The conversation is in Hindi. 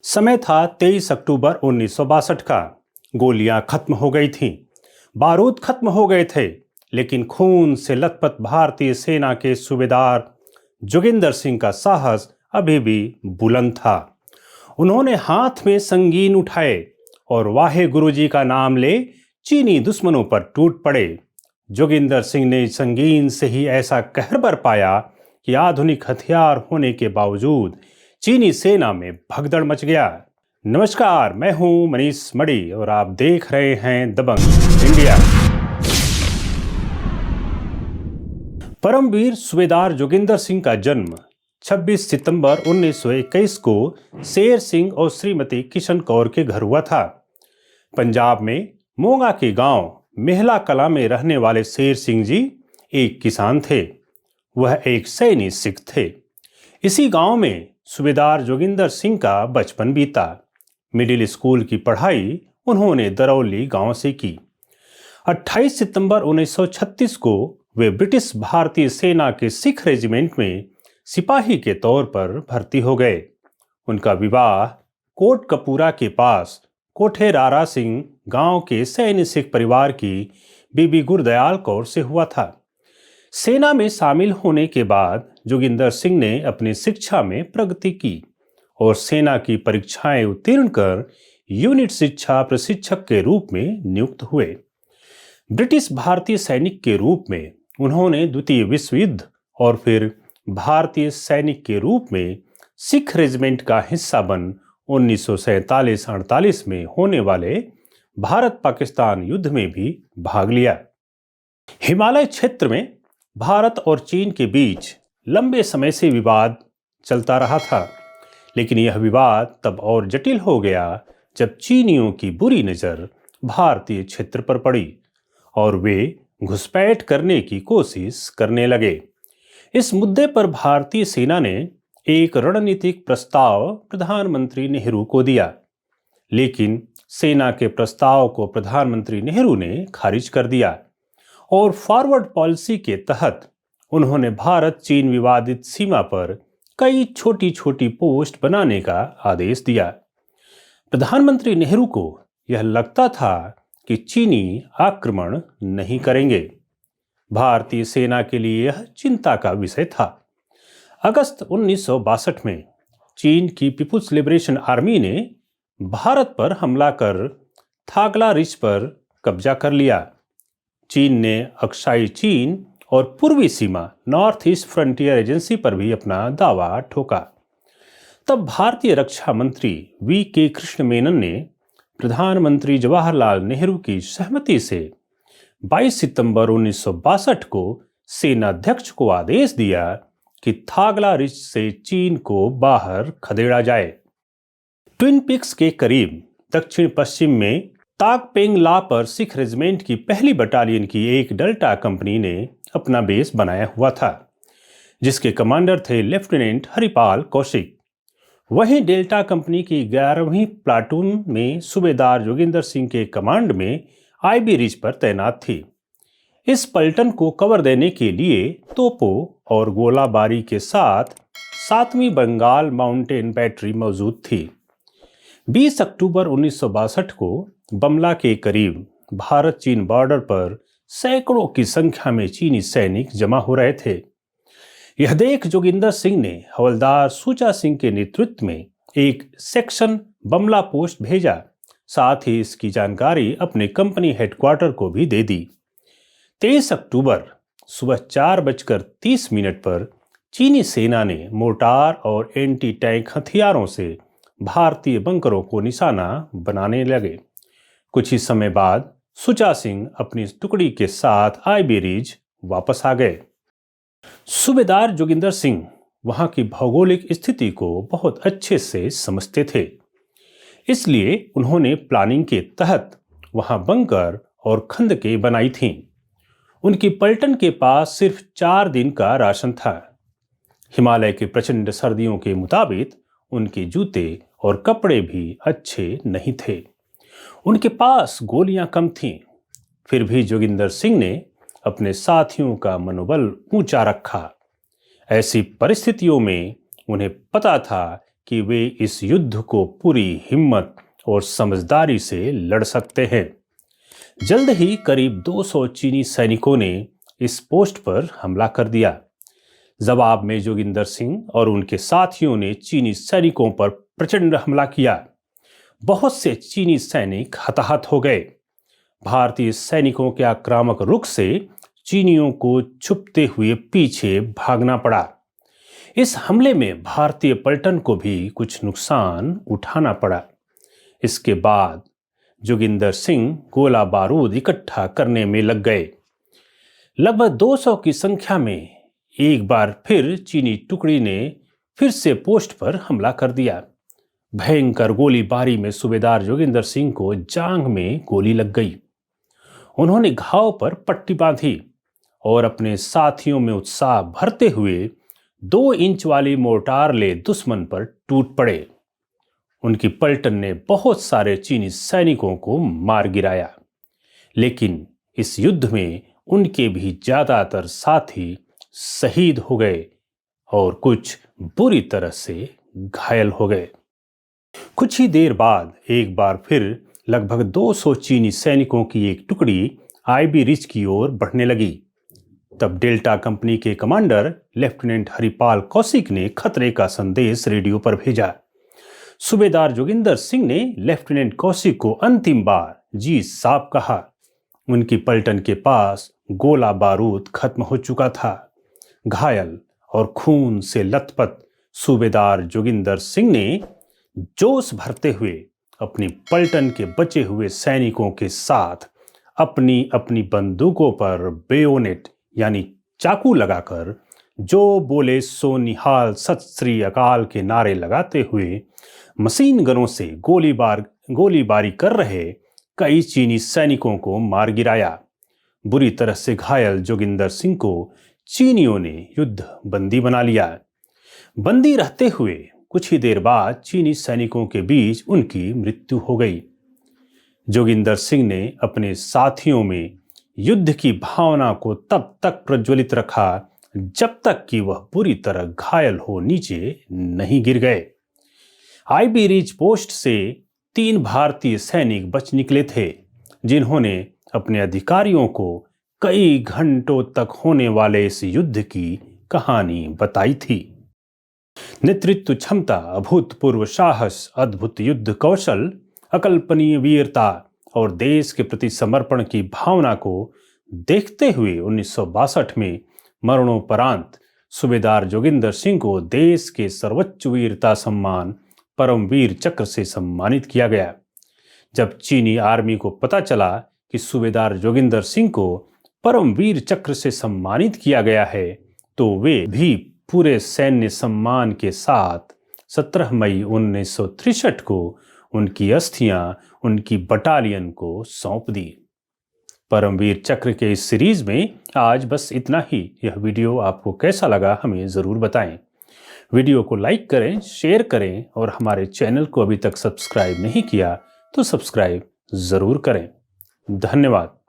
समय था 23 अक्टूबर 1962 का। गोलियां खत्म हो गई थीं, बारूद खत्म हो गए थे, लेकिन खून से लथपथ भारतीय सेना के सूबेदार जोगिंदर सिंह का साहस अभी भी बुलंद था। उन्होंने हाथ में संगीन उठाए और वाहे गुरुजी का नाम ले चीनी दुश्मनों पर टूट पड़े। जोगिंदर सिंह ने संगीन से ही ऐसा कहर बरपाया कि आधुनिक हथियार होने के बावजूद चीनी सेना में भगदड़ मच गया। नमस्कार, मैं हूं मनीष मड़ी और आप देख रहे हैं दबंग इंडिया। परमवीर सूबेदार जोगिंदर सिंह का जन्म 26 सितंबर 1921 को शेर सिंह और श्रीमती किशन कौर के घर हुआ था। पंजाब में मोगा के गांव मेहला कला में रहने वाले शेर सिंह जी एक किसान थे। वह एक सैनिक सिख थे। इसी गांव में सूबेदार जोगिंदर सिंह का बचपन बीता। मिडिल स्कूल की पढ़ाई उन्होंने दरौली गांव से की। 28 सितंबर 1936 को वे ब्रिटिश भारतीय सेना के सिख रेजिमेंट में सिपाही के तौर पर भर्ती हो गए। उनका विवाह कोटकपूरा के पास कोठे रारा सिंह गांव के सैनिक सिख परिवार की बीबी गुरदयाल कौर से हुआ था। सेना में शामिल होने के बाद जोगिंदर सिंह ने अपनी शिक्षा में प्रगति की और सेना की परीक्षाएं उत्तीर्ण कर यूनिट शिक्षा प्रशिक्षक के रूप में नियुक्त हुए। ब्रिटिश भारतीय सैनिक के रूप में उन्होंने द्वितीय विश्व युद्ध और फिर भारतीय सैनिक के रूप में सिख रेजिमेंट का हिस्सा बन 1947-48 में होने वाले भारत पाकिस्तान युद्ध में भी भाग लिया। हिमालय क्षेत्र में भारत और चीन के बीच लंबे समय से विवाद चलता रहा था, लेकिन यह विवाद तब और जटिल हो गया जब चीनियों की बुरी नज़र भारतीय क्षेत्र पर पड़ी और वे घुसपैठ करने की कोशिश करने लगे। इस मुद्दे पर भारतीय सेना ने एक रणनीतिक प्रस्ताव प्रधानमंत्री नेहरू को दिया, लेकिन सेना के प्रस्ताव को प्रधानमंत्री नेहरू ने खारिज कर दिया और फॉरवर्ड पॉलिसी के तहत उन्होंने भारत चीन विवादित सीमा पर कई छोटी छोटी पोस्ट बनाने का आदेश दिया। प्रधानमंत्री नेहरू को यह लगता था कि चीनी आक्रमण नहीं करेंगे। भारतीय सेना के लिए यह चिंता का विषय था। अगस्त 1962 में चीन की पीपुल्स लिबरेशन आर्मी ने भारत पर हमला कर थागला रिज पर कब्जा कर लिया। चीन ने अक्साई चीन और पूर्वी सीमा नॉर्थ ईस्ट फ्रंटियर एजेंसी पर भी अपना दावा ठोका। तब भारतीय रक्षा मंत्री वी.के. कृष्ण मेनन ने प्रधानमंत्री जवाहरलाल नेहरू की सहमति से 22 सितंबर 1962 को सेनाध्यक्ष को आदेश दिया कि थागला रिज से चीन को बाहर खदेड़ा जाए। ट्विन पिक्स के करीब दक्षिण पश्चिम में ताकपेंग ला पर सिख रेजिमेंट की पहली बटालियन की एक डेल्टा कंपनी ने अपना बेस बनाया हुआ था, जिसके कमांडर थे लेफ्टिनेंट हरिपाल कौशिक। वहीं डेल्टा कंपनी की 11वीं प्लाटून में सूबेदार जोगिंदर सिंह के कमांड में आईबी रिज पर तैनात थी। इस पलटन को कवर देने के लिए तोपों और गोलाबारी के साथ 7वीं बंगाल माउंटेन बैटरी मौजूद थी। 20 अक्टूबर 1962 को बमला के करीब भारत चीन बॉर्डर पर सैकड़ों की संख्या में चीनी सैनिक जमा हो रहे थे। यह देख जोगिंदर सिंह ने हवलदार सूचा सिंह के नेतृत्व में एक सेक्शन बमला पोस्ट भेजा। साथ ही इसकी जानकारी अपने कंपनी हेडक्वार्टर को भी दे दी। 23 अक्टूबर सुबह 4:30 पर चीनी सेना ने मोर्टार और एंटी टैंक हथियारों से भारतीय बंकरों को निशाना बनाने लगे। कुछ ही समय बाद सुचा सिंह अपनी टुकड़ी के साथ आईबी रिज वापस आ गए। सूबेदार जोगिंदर सिंह वहां की भौगोलिक स्थिति को बहुत अच्छे से समझते थे, इसलिए उन्होंने प्लानिंग के तहत वहां बंकर और खंदकें बनाई थीं। उनकी पलटन के पास सिर्फ 4 दिन का राशन था। हिमालय के प्रचंड सर्दियों के मुताबिक उनके जूते और कपड़े भी अच्छे नहीं थे। उनके पास गोलियां कम थीं। फिर भी जोगिंदर सिंह ने अपने साथियों का मनोबल ऊंचा रखा। ऐसी परिस्थितियों में उन्हें पता था कि वे इस युद्ध को पूरी हिम्मत और समझदारी से लड़ सकते हैं। जल्द ही करीब 200 चीनी सैनिकों ने इस पोस्ट पर हमला कर दिया। जवाब में जोगिंदर सिंह और उनके साथियों ने चीनी सैनिकों पर प्रचंड हमला किया। बहुत से चीनी सैनिक हताहत हो गए। भारतीय सैनिकों के आक्रामक रुख से चीनियों को छुपते हुए पीछे भागना पड़ा। इस हमले में भारतीय पलटन को भी कुछ नुकसान उठाना पड़ा। इसके बाद जोगिंदर सिंह गोला बारूद इकट्ठा करने में लग गए। लगभग 200 की संख्या में एक बार फिर चीनी टुकड़ी ने फिर से पोस्ट पर हमला कर दिया। भयंकर गोलीबारी में सूबेदार जोगिंदर सिंह को जांघ में गोली लग गई। उन्होंने घाव पर पट्टी बांधी और अपने साथियों में उत्साह भरते हुए 2 इंच वाली मोर्टार ले दुश्मन पर टूट पड़े। उनकी पलटन ने बहुत सारे चीनी सैनिकों को मार गिराया, लेकिन इस युद्ध में उनके भी ज्यादातर साथी शहीद हो गए और कुछ बुरी तरह से घायल हो गए। कुछ ही देर बाद एक बार फिर लगभग 200 चीनी सैनिकों की एक टुकड़ी आईबी रिज की ओर बढ़ने लगी। तब डेल्टा कंपनी के कमांडर लेफ्टिनेंट हरिपाल कौशिक ने खतरे का संदेश रेडियो पर भेजा। सूबेदार जोगिंदर सिंह ने लेफ्टिनेंट कौशिक को अंतिम बार जी साहब कहा। उनकी पलटन के पास गोला बारूद खत्म हो चुका था। घायल और खून से लथपथ सूबेदार जोगिंदर सिंह ने जोश भरते हुए अपनी पलटन के बचे हुए सैनिकों के साथ अपनी अपनी बंदूकों पर बेयोनेट यानी चाकू लगाकर जो बोले सो निहाल सत श्री अकाल के नारे लगाते हुए मशीन गनों से गोलीबारी कर रहे कई चीनी सैनिकों को मार गिराया। बुरी तरह से घायल जोगिंदर सिंह को चीनियों ने युद्ध बंदी बना लिया। बंदी रहते हुए कुछ ही देर बाद चीनी सैनिकों के बीच उनकी मृत्यु हो गई। जोगिंदर सिंह ने अपने साथियों में युद्ध की भावना को तब तक प्रज्वलित रखा जब तक कि वह बुरी तरह घायल हो नीचे नहीं गिर गए। आईबी रिज पोस्ट से 3 भारतीय सैनिक बच निकले थे, जिन्होंने अपने अधिकारियों को कई घंटों तक होने वाले इस युद्ध की कहानी बताई थी। नेतृत्व क्षमता, अभूतपूर्व साहस, अद्भुत युद्ध कौशल, अकल्पनीय वीरता और देश के प्रति समर्पण की भावना को देखते हुए 1962 में मरणोपरांत सूबेदार जोगिंदर सिंह को देश के सर्वोच्च वीरता सम्मान परमवीर चक्र से सम्मानित किया गया। जब चीनी आर्मी को पता चला कि सूबेदार जोगिंदर सिंह को परमवीर चक्र से सम्मानित किया गया है, तो वे भी पूरे सैन्य सम्मान के साथ 17 मई 1963 को उनकी अस्थियां उनकी बटालियन को सौंप दी। परमवीर चक्र के इस सीरीज में आज बस इतना ही। यह वीडियो आपको कैसा लगा हमें ज़रूर बताएं। वीडियो को लाइक करें, शेयर करें और हमारे चैनल को अभी तक सब्सक्राइब नहीं किया तो सब्सक्राइब ज़रूर करें। धन्यवाद।